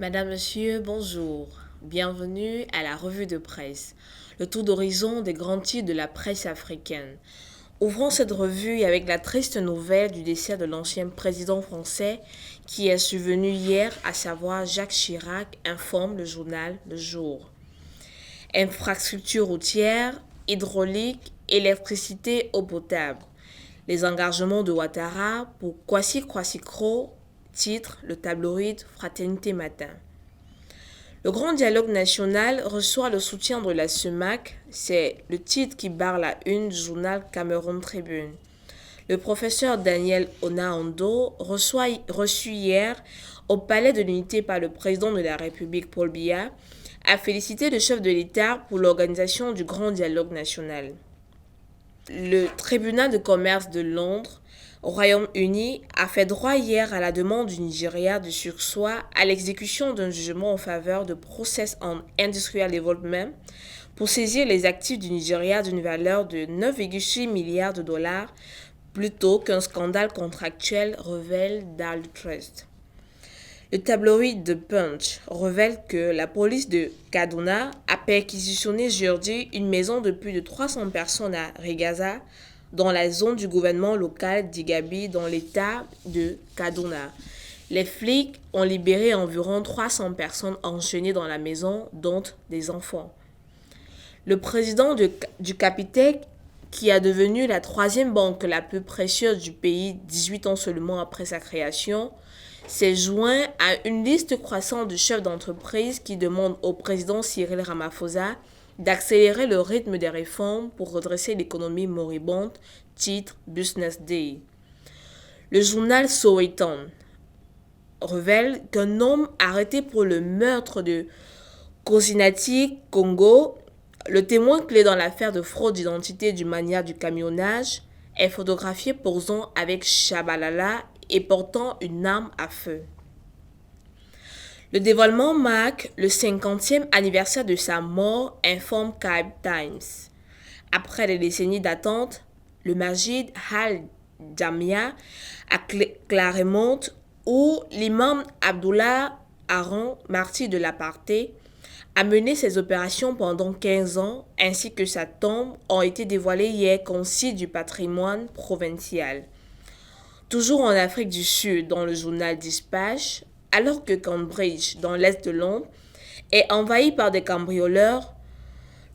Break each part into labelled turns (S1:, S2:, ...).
S1: Madame, Monsieur, bonjour. Bienvenue à la revue de presse, le tour d'horizon des grands titres de la presse africaine. Ouvrons cette revue avec la triste nouvelle du décès de l'ancien président français qui est survenu hier, à savoir Jacques Chirac, informe le journal Le Jour. Infrastructures routières, hydrauliques, électricité, eau potable. Les engagements de Ouattara pour Kwasi Kro, titre le tabloïd Fraternité Matin. Le grand dialogue national reçoit le soutien de la CEMAC, c'est le titre qui barre la une du journal Cameroun Tribune. Le professeur Daniel Onaondo, reçu hier au Palais de l'Unité par le président de la République Paul Biya, a félicité le chef de l'État pour l'organisation du grand dialogue national. Le tribunal de commerce de Londres, au Royaume-Uni, a fait droit hier à la demande du Nigeria de surseoir à l'exécution d'un jugement en faveur de Process on Industrial Development pour saisir les actifs du Nigeria d'une valeur de 9,6 milliards de dollars plutôt qu'un scandale contractuel, révèle Daily Trust. Le tabloïd de Punch révèle que la police de Kaduna a perquisitionné jeudi une maison de plus de 300 personnes à Rigaza, dans la zone du gouvernement local d'Igabi, dans l'état de Kaduna. Les flics ont libéré environ 300 personnes enchaînées dans la maison, dont des enfants. Le président du Capitec, qui a devenu la troisième banque la plus précieuse du pays 18 ans seulement après sa création, s'est joint à une liste croissante de chefs d'entreprise qui demandent au président Cyril Ramaphosa d'accélérer le rythme des réformes pour redresser l'économie moribonde, titre Business Day. Le journal Sowetan révèle qu'un homme arrêté pour le meurtre de Kosinati Congo, le témoin clé dans l'affaire de fraude d'identité du magnat du camionnage, est photographié posant avec Chabalala et portant une arme à feu. Le dévoilement marque le 50e anniversaire de sa mort, informe Cape Times. Après des décennies d'attente, le Majid Al-Jamia à Claremont, où l'imam Abdullah Aron, martyr de l'apartheid, a mené ses opérations pendant 15 ans, ainsi que sa tombe, ont été dévoilés hier comme site du patrimoine provincial. Toujours en Afrique du Sud, dans le journal Dispatch, alors que Cambridge, dans l'est de Londres, est envahi par des cambrioleurs,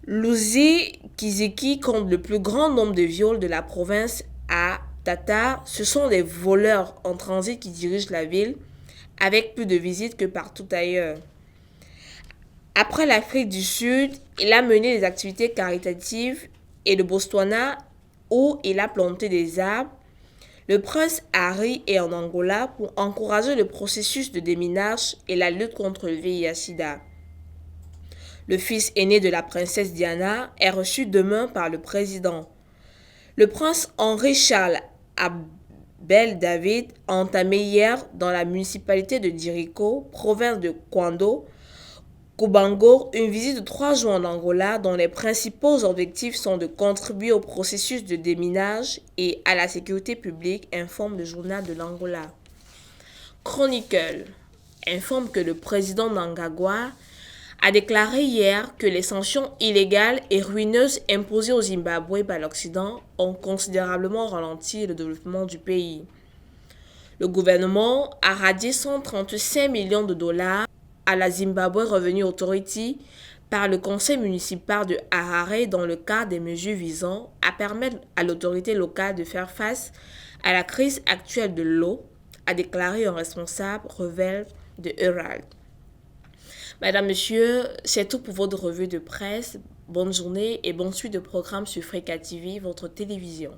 S1: Luzi Kiziki compte le plus grand nombre de viols de la province à Tata. Ce sont des voleurs en transit qui dirigent la ville, avec plus de visites que partout ailleurs. Après l'Afrique du Sud, il a mené des activités caritatives et le Botswana, où il a planté des arbres. Le prince Harry est en Angola pour encourager le processus de déminage et la lutte contre le VIH-Sida. Le fils aîné de la princesse Diana est reçu demain par le président. Le prince Henri-Charles Abel David a entamé hier dans la municipalité de Diriko, province de Kwando, Kubango, une visite de 3 jours en Angola dont les principaux objectifs sont de contribuer au processus de déminage et à la sécurité publique, informe le journal de l'Angola. Chronicle informe que le président Mnangagwa a déclaré hier que les sanctions illégales et ruineuses imposées au Zimbabwe par l'Occident ont considérablement ralenti le développement du pays. Le gouvernement a radié 135 millions de dollars à la Zimbabwe Revenue Authority par le conseil municipal de Harare dans le cadre des mesures visant à permettre à l'autorité locale de faire face à la crise actuelle de l'eau, a déclaré un responsable, révèle de Herald. Madame, Monsieur, c'est tout pour votre revue de presse. Bonne journée et bonne suite de programmes sur Freka TV, votre télévision.